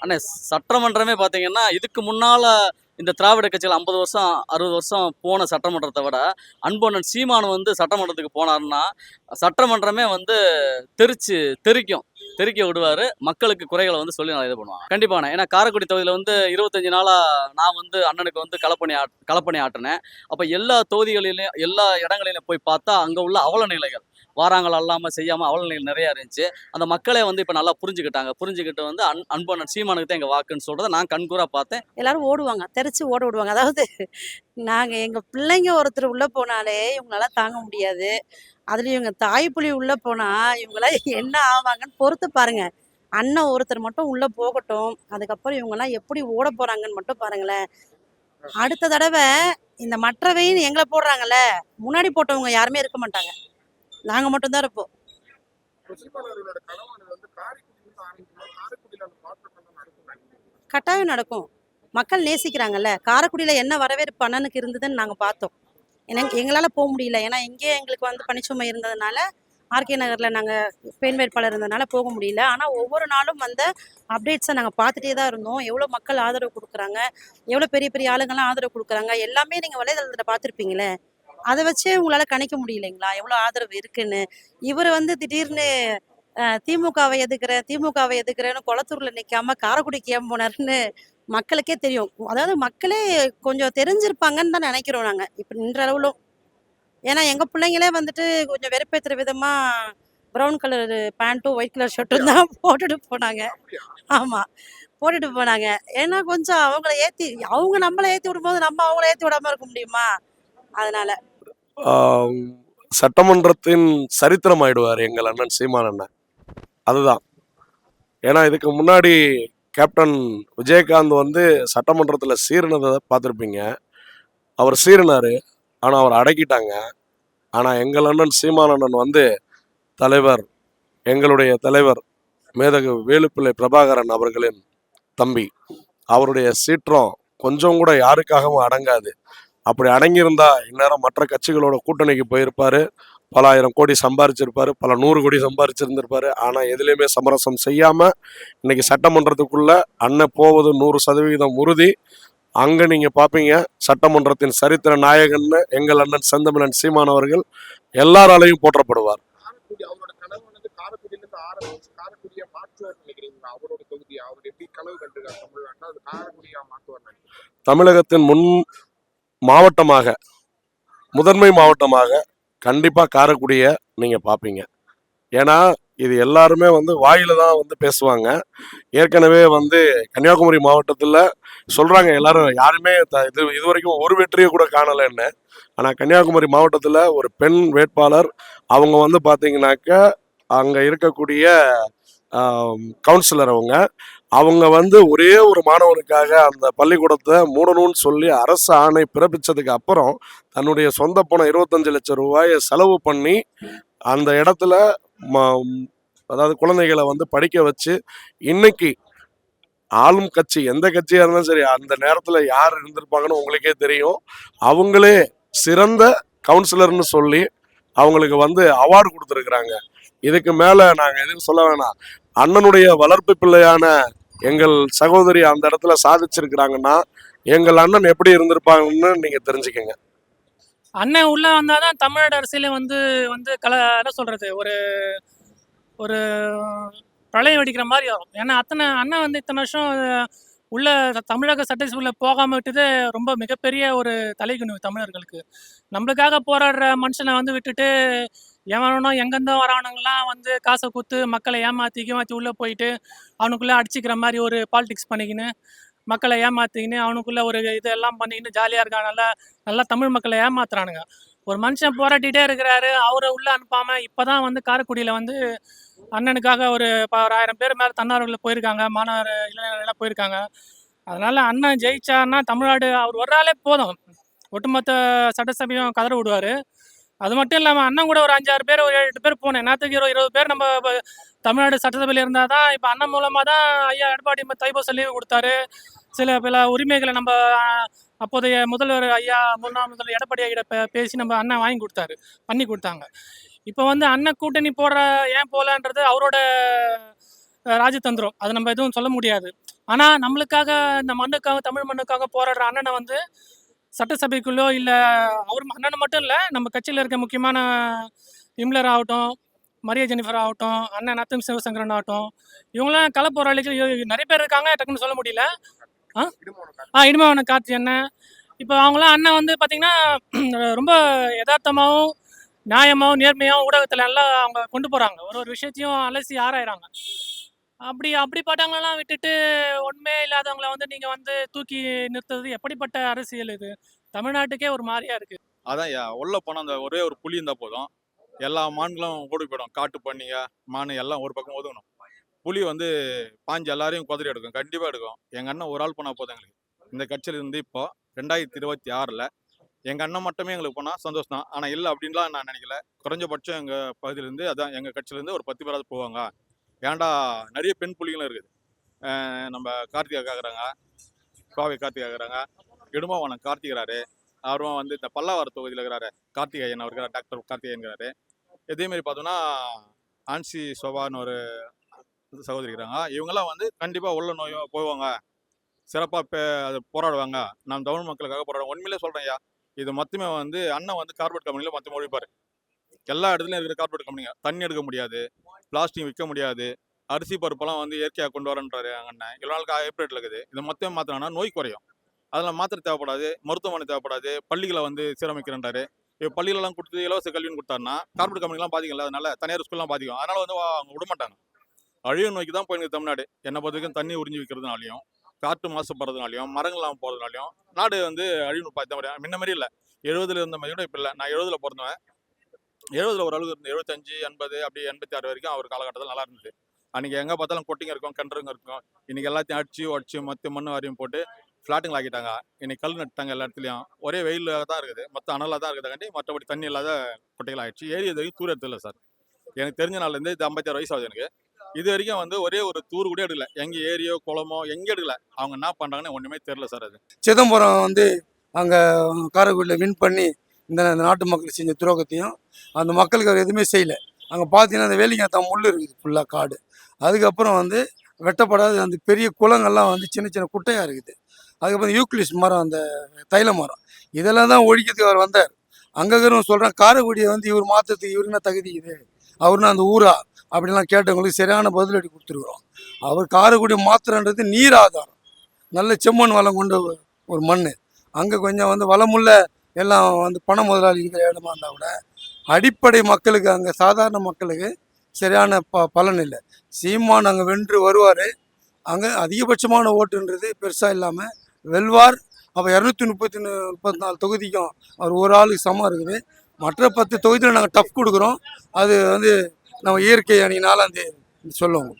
அண்ணே சட்டமன்றமே பார்த்தீங்கன்னா, இதுக்கு முன்னால இந்த திராவிட கட்சிகள் 50 வருஷம், 60 வருஷம் போன சட்டமன்றத்த விட, அன்பண்ணன் சீமான் வந்து சட்டமன்றத்துக்கு போனாருன்னா, சட்டமன்றமே வந்து தெறிச்சு தெறிக்கும். தெறிக்க விடுவாரு. மக்களுக்கு குறைகள வந்து சொல்லி நான் இது பண்ணுவாங்க. கண்டிப்பாண்ணே. ஏன்னா காரைக்குடி தொகுதியில வந்து 25 நாளா நான் வந்து அண்ணனுக்கு வந்து களப்பணி ஆட்டுனேன். அப்ப எல்லா தொகுதிகளிலும், எல்லா இடங்களிலும் போய் பார்த்தா, அங்க உள்ள அவல நிலைகள். வாராங்கள் அல்லாம, செய்யாம அவல நிலைகள் நெறையா இருந்துச்சு. அந்த மக்களே வந்து இப்ப நல்லா புரிஞ்சுக்கிட்டாங்க. புரிஞ்சுகிட்டு வந்து அன்பண்ணன் சீமானுக்கு தான் எங்க வாக்குன்னு சொல்றத நான் கண்கூரா பார்த்தேன். எல்லாரும் ஓடுவாங்க. தெறிச்சு ஓட விடுவாங்க. அதாவது எங்க பிள்ளைங்க ஒருத்தர் உள்ள போனாலே இவங்களால தாங்க முடியாது. அதுலயும் இவங்க தாய் புலி உள்ள போனா இவங்கலாம் என்ன ஆவாங்கன்னு பொறுத்து பாருங்க. அண்ணன் ஒருத்தர் மட்டும் உள்ள போகட்டும். அதுக்கப்புறம் இவங்கலாம் எப்படி ஓட போறாங்கன்னு மட்டும் பாருங்களேன். அடுத்த தடவ இந்த மற்றவைன்னு எங்கள போடுறாங்கல்ல, முன்னாடி போட்டவங்க யாருமே இருக்க மாட்டாங்க. நாங்க மட்டும் தான் இருப்போம். கட்டாயம் நடக்கும். மக்கள் நேசிக்கிறாங்கல்ல. காரைக்குடியில என்ன வரவேற்பு அண்ணனுக்கு இருந்ததுன்னு நாங்க பார்த்தோம். எங்களால முடியல. ஏன்னா இங்கேயே எங்களுக்கு வந்து பணிச்சுமை இருந்ததுனால, ஆர்கே நகர்ல நாங்க பெண் வேட்பாளர் இருந்ததுனால போக முடியல. ஆனா ஒவ்வொரு நாளும் வந்த அப்டேட்ஸ நாங்க பார்த்துட்டே தான் இருந்தோம். எவ்வளோ மக்கள் ஆதரவு குடுக்குறாங்க, எவ்வளோ பெரிய பெரிய ஆளுங்கலாம் ஆதரவு குடுக்குறாங்க. எல்லாமே நீங்க வலைதளத்துல பார்த்துருப்பீங்களே. அத வச்சே உங்களால கணிக்க முடியலைங்களா? எவ்வளோ ஆதரவு இருக்குன்னு. இவரு வந்து திடீர்னு திமுகவை எதுக்குறேன்னு கொளத்தூர்ல நிக்காம காரைக்குடிக்கு ஏன் போனாருன்னு மக்களுக்கே தெரியும். அதாவது மக்களே கொஞ்சம் தெரிஞ்சிருப்பாங்கன்னு தான் நெனைக்கிறோம் நாங்க. இப்ப இன்றளவிலும். ஏன்னா எங்க பிள்ளைங்களே வந்துட்டு கொஞ்சம் வெறுப்பேத்துற விதமா ப்ரவுன் கலர் பேண்ட்டும், ஒயிட் கலர் ஷர்ட்டும் தான் போட்டுட்டு போனாங்க. ஆமா. போட்டுட்டு போனாங்க. ஏன்னா கொஞ்சம் அவங்க நம்மள ஏத்தி விடும்போது, நம்ம அவங்கள ஏத்தி விடாம இருக்க முடியுமா? அதனால. ஆம், சட்டமன்றத்தின் சரித்திரம் ஆயிடுவார் எங்கள் அண்ணன் சீமான் அண்ணன். அதுதான். ஏன்னா இதுக்கு முன்னாடி கேப்டன் விஜயகாந்த் வந்து சட்டமன்றத்தில் சீறினதை பார்த்துருப்பீங்க. அவர் சீறினாரு, ஆனால் அவர் அடக்கிட்டாங்க. ஆனால் எங்கள் அண்ணன் சீமான் அண்ணன் வந்து தலைவர், எங்களுடைய தலைவர் மேதகு வேலுப்பிள்ளை பிரபாகரன் அவர்களின் தம்பி. அவருடைய சீற்றம் கொஞ்சம் கூட யாருக்காகவும் அடங்காது. அப்படி அடங்கியிருந்தா இந்நேரம் மற்ற கட்சிகளோட கூட்டணிக்கு போயிருப்பாரு. பல ஆயிரம் கோடி சம்பாரிச்சிருப்பாரு, பல 100 கோடி சம்பாரிச்சிருந்திருப்பாரு. ஆனால் எதுலேயுமே சமரசம் செய்யாமல் இன்னைக்கு சட்டமன்றத்துக்குள்ள அண்ணன் போவது 100% உறுதி. அங்கே நீங்கள் பார்ப்பீங்க, சட்டமன்றத்தின் சரித்திர நாயகன்னு எங்கள் அண்ணன் செந்தமிழன் சீமான் அவர்கள் எல்லாராலையும் போற்றப்படுவார். தமிழகத்தின் மாவட்டமாக, முதன்மை மாவட்டமாக கண்டிப்பாக காரைக்குடியை நீங்கள் பார்ப்பீங்க. ஏன்னா இது எல்லாருமே வந்து வாயில தான் வந்து பேசுவாங்க. ஏற்கனவே வந்து கன்னியாகுமரி மாவட்டத்தில் சொல்கிறாங்க எல்லாரும், யாருமே இது வரைக்கும் ஒரு வெற்றியை கூட காணலைன்னு. ஆனால் கன்னியாகுமரி மாவட்டத்தில் ஒரு பெண் வேட்பாளர், அவங்க வந்து பார்த்தீங்கன்னாக்க அங்கே இருக்கக்கூடிய கவுன்சிலர் அவங்க வந்து ஒரே ஒரு மாணவனுக்காக அந்த பள்ளிக்கூடத்தை மூடணும்னு சொல்லி அரசு ஆணை பிறப்பிச்சதுக்கு அப்புறம் தன்னுடைய சொந்த பணம் 25 லட்சம் ரூபாயை செலவு பண்ணி அந்த இடத்துல அதாவது குழந்தைகளை வந்து படிக்க வச்சு, இன்னைக்கு ஆளும் கட்சி எந்த கட்சியா இருந்தாலும் சரி, அந்த நேரத்துல யார் இருந்திருப்பாங்கன்னு உங்களுக்கே தெரியும். அவங்களே சிறந்த கவுன்சிலர்னு சொல்லி அவங்களுக்கு வந்து அவார்டு கொடுத்துருக்குறாங்க. இதுக்கு மேல நாங்க எதுவும் சொல்ல வேணாம். அண்ணனுடைய வளர்ப்பு பிள்ளையான எங்கள் சகோதரி அந்த இடத்துல சாதிச்சிருக்கிறாங்கன்னா எங்கள் அண்ணன் எப்படி இருந்திருப்பாங்கன்னு நீங்க தெரிஞ்சுக்கங்க. அண்ணன் உள்ள வந்தாதான் தமிழ்நாடு அரசியல வந்து வந்து என்ன சொல்றது, ஒரு ஒரு பிரளயம் வெடிக்கிற மாதிரி ஆகும். ஏன்னா அண்ணன் வந்து இத்தனை வருஷம் உள்ள தமிழக சட்டசபையில போகாம விட்டது ரொம்ப மிகப்பெரிய ஒரு தலைகுனிவு தமிழர்களுக்கு. நம்மளுக்காக போராடுற மனுஷனை வந்து விட்டுட்டு எவனோ எங்கேருந்தோ வரவனுங்களாம் வந்து காசை கொடுத்து மக்களை ஏமாற்றி உள்ளே போயிட்டு அவனுக்குள்ளே அடிச்சுக்கிற மாதிரி ஒரு பாலிடிக்ஸ் பண்ணிக்கின்னு மக்களை ஏமாற்றிக்கின்னு அவனுக்குள்ளே ஒரு இதெல்லாம் பண்ணிக்கின்னு ஜாலியாக இருக்கான். நல்லா தமிழ் மக்களை ஏமாத்துறானுங்க. ஒரு மனுஷன் போராட்டிகிட்டே இருக்கிறாரு, அவரை உள்ளே அனுப்பாமல் இப்போ தான் வந்து காரைக்குடியில் வந்து அண்ணனுக்காக ஒரு 1000 பேர் மேலே தன்னார்வலில் போயிருக்காங்க, மாணவர் இளைஞர்கள்லாம் போயிருக்காங்க. அதனால் அண்ணன் ஜெயிச்சார்னா தமிழ்நாடு அவர் ஒரு ஆளே போதும், ஒட்டுமொத்த சட்டசபையும் கதற விடுவார். அது மட்டும் இல்லாமல் அண்ணன் கூட ஒரு 5-6 பேர், ஒரு 7-8 பேர் போனேன். நேற்றுக்கு 20 பேர் நம்ம தமிழ்நாடு சட்டசபையில் இருந்தால் தான் இப்போ அண்ணன் மூலமாக தான் ஐயா எடப்பாடி தைப்பூச லீவு கொடுத்தாரு. பல உரிமைகளை நம்ம அப்போதைய முதல்வர் ஐயா முன்னாள் முதல்வர் எடப்பாடி ஐயா பேசி நம்ம அண்ணன் வாங்கி பண்ணி கொடுத்தாங்க. இப்போ வந்து அண்ணன் கூட்டணி போடுற ஏன் போகலன்றது அவரோட ராஜதந்திரம், அது நம்ம எதுவும் சொல்ல முடியாது. ஆனால் நம்மளுக்காக இந்த மண்ணுக்காக தமிழ் மண்ணுக்காக போராடுற அண்ணனை வந்து சட்டசபைக்குள்ளோ இல்லை அவர் அண்ணனை மட்டும் இல்லை நம்ம கட்சியில் இருக்க முக்கியமான விம்லர் ஆகட்டும், மரிய ஜெனிஃபர் ஆகட்டும், அண்ணன் நத்தம் சிவசங்கரன் ஆகட்டும், இவங்களாம் கள போராளிகள் நிறைய பேர் இருக்காங்க, டக்குன்னு சொல்ல முடியல. இடுமாவன கார்த்தி அண்ணன், இப்போ அவங்களாம் அண்ணன் வந்து பார்த்தீங்கன்னா ரொம்ப யதார்த்தமாகவும் நியாயமாகவும் நேர்மையாகவும் ஊடகத்தில் எல்லாம் அவங்க கொண்டு போகிறாங்க. ஒரு விஷயத்தையும் அலசி ஆராயிறாங்க. அப்படிப்பட்டவங்களெல்லாம் விட்டுட்டு ஒன்றுமே இல்லாதவங்கள வந்து நீங்கள் வந்து தூக்கி நிறுத்துறது எப்படிப்பட்ட அரசியல் இது? தமிழ்நாட்டுக்கே ஒரு மாதிரியா இருக்கு. அதான் உள்ள போனால் அந்த ஒரே ஒரு புலி இருந்தால் போதும், எல்லா மான்களும் ஓடி போயிடும். காட்டு பண்ணிங்க மான் எல்லாம் ஒரு பக்கம் ஒதுங்கணும். புலி வந்து பாஞ்சு எல்லாரையும் குதிரை எடுக்கும், கண்டிப்பாக எடுக்கும். எங்கள் அண்ணன் ஒரு ஆள் போனால் போதும் எங்களுக்கு. இந்த கட்சியில் இருந்து இப்போ 2026 எங்கள் அண்ணன் மட்டுமே எங்களுக்கு போனால் சந்தோஷம் தான். ஆனால் இல்லை அப்படின்லாம் நான் நினைக்கல. குறைஞ்சபட்சம் எங்கள் பகுதியிலேருந்து, அதான் எங்கள் கட்சியிலேருந்து ஒரு 10 பேராவது போவாங்க. ஏன்டா நிறைய பெண் புலிகளும் இருக்குது. நம்ம கார்த்திகா கேட்குறாங்க, கோவை கார்த்திகா கேட்குறாங்க, இடுமாவனம் கார்த்திகிறாரு, அவரும் வந்து இந்த பல்லாவரம் தொகுதியில் இருக்கிறாரு கார்த்திகேயன், அவர் இருக்கிறார், டாக்டர் கார்த்திகேயன்கிறாரு. இதேமாரி பார்த்தோம்னா ஆன்சி சோபான்னு ஒரு சகோதரி இருக்கிறாங்க. இவங்கெல்லாம் வந்து கண்டிப்பாக உள்ள நோயோ போவாங்க, சிறப்பாக அது போராடுவாங்க. நம்ம தமிழ் மக்களுக்காக போராடுவோம். உண்மையிலே சொல்கிறேன் ஐயா, இது மொத்தமே வந்து அண்ணன் வந்து கார்பரேட் கம்பெனியில் மொத்தம் ஒழிப்பார். எல்லா இடத்துலையும் இருக்கிற கார்பரேட் கம்பெனிங்க தண்ணி எடுக்க முடியாது, பிளாஸ்டிக் விற்க முடியாது, அரிசி பருப்பெல்லாம் வந்து இயற்கையாக கொண்டு வரன்றாரு எங்கள் அண்ணன். இவ்வளோ நாளுக்கு ஹைப்ரேட்டில் இருக்குது. இதை மொத்தம் மாற்றினா நோய் குறையும். அதில் மாத்திரை தேவைப்படாது, மருத்துவமனை தேவைப்படாது, பள்ளிகளை வந்து சீரமைக்கிறன்றாரு. இப்போ பள்ளிகளெல்லாம் கொடுத்து இலவச கல்வின்னு கொடுத்தாருன்னா கார்பரேட் கம்பெனிலாம் பாதிக்கல, அதனால தனியார் ஸ்கூல்லாம் பாதிக்கும். அதனால வந்து அவங்க விட மாட்டாங்க. அழிவு நோய்க்கு தான் போயிருக்கு தமிழ்நாடு. என்னை பொறுத்தவரைக்கும் தண்ணி உறிஞ்சி வைக்கிறதுனாலையும், காற்று மாசுபடுறதுனாலையும், மரங்கள்லாம் போகிறதுனாலையும் நாடு வந்து அழிவு பார்த்த மாதிரி முன்ன மாதிரி இல்லை. 70 இருந்த மாதிரி கூட இப்போ இல்லை. நான் 70 பிறந்தவன். 70 ஓரளவுக்கு இருந்து 75, 80 அப்படி 86 வரைக்கும் அவர் காலகட்டத்தில் நல்லா இருந்தது. அன்றைக்கி எங்கே பார்த்தாலும் கொட்டிங்க இருக்கும், கிணறுங்க இருக்கும். இன்றைக்கி எல்லாத்தையும் அடிச்சு உடச்சி மண் வாரியும் போட்டு ஃப்ளாட்டுங்கள் ஆக்கிட்டாங்க. இன்னைக்கு கல் நட்டாங்க எல்லா இடத்துலையும். ஒரே வெயிலாக தான் இருக்குது, மொத்தம் அனலாக தான் இருக்குதாண்டி மற்றபடி தண்ணி இல்லாத குட்டைகள் ஆகிடுச்சு. ஏரி இது வரைக்கும் தூர் எடுத்துல சார். எனக்கு தெரிஞ்ச நாள்லேருந்து இது 56 வயசு ஆகுது எனக்கு. இது வரைக்கும் வந்து ஒரே ஒரு தூர் கூட எடுக்கல. எங்கே ஏரியோ குளமோ எங்கே எடுக்கல. அவங்க என்ன பண்ணுறாங்கன்னு ஒன்றுமே தெரில சார். அது சிதம்பரம் வந்து அங்கே காரைக்குடியில் வின் பண்ணி இந்த நாட்டு மக்களுக்கு செஞ்ச துரோகத்தையும் அந்த மக்களுக்கு அவர் எதுவுமே செய்யலை. அங்கே பார்த்தீங்கன்னா அந்த வேலிங்காத்தான் முள் இருக்குது, ஃபுல்லாக காடு. அதுக்கப்புறம் வந்து வெட்டப்படாத அந்த பெரிய குளங்கள்லாம் வந்து சின்ன சின்ன குட்டையாக இருக்குது. அதுக்கப்புறம் யூக்லிஸ் மரம், அந்த தைல மரம், இதெல்லாம் தான் ஒழிக்கிறதுக்கு அவர் வந்தார். அங்கே இருக்கிறவங்க சொல்கிறேன், காரைக்குடியை வந்து இவர் மாற்றத்துக்கு இவர் என்ன தகுதி இது, அவருன்னா அந்த ஊரா அப்படிலாம் கேட்டவங்களுக்கு சரியான பதிலடி கொடுத்துருக்குறோம். அவர் காரைக்குடி மாத்திரன்றது நீர் ஆதாரம், நல்ல செம்மண் வளம் கொண்ட ஒரு மண். அங்கே கொஞ்சம் வந்து வளமுள்ள எல்லாம் வந்து பண முதலாளி இருக்கிற இடமா இருந்தால் கூட அடிப்படை மக்களுக்கு, அங்கே சாதாரண மக்களுக்கு சரியான பலன் இல்லை. சீமான் அங்கே வென்று வருவார். அங்கே அதிகபட்சமான ஓட்டுன்றது பெருசாக இல்லாமல் வெல்வார். அப்போ 234 தொகுதிக்கும் அவர் ஒரு ஆளுக்கு சமம் இருக்குது. மற்ற 10 தொகுதியில் நாங்கள் டஃப் கொடுக்குறோம். அது வந்து நம்ம இயற்கை அணியினால் அந்த சொல்லுவோம்.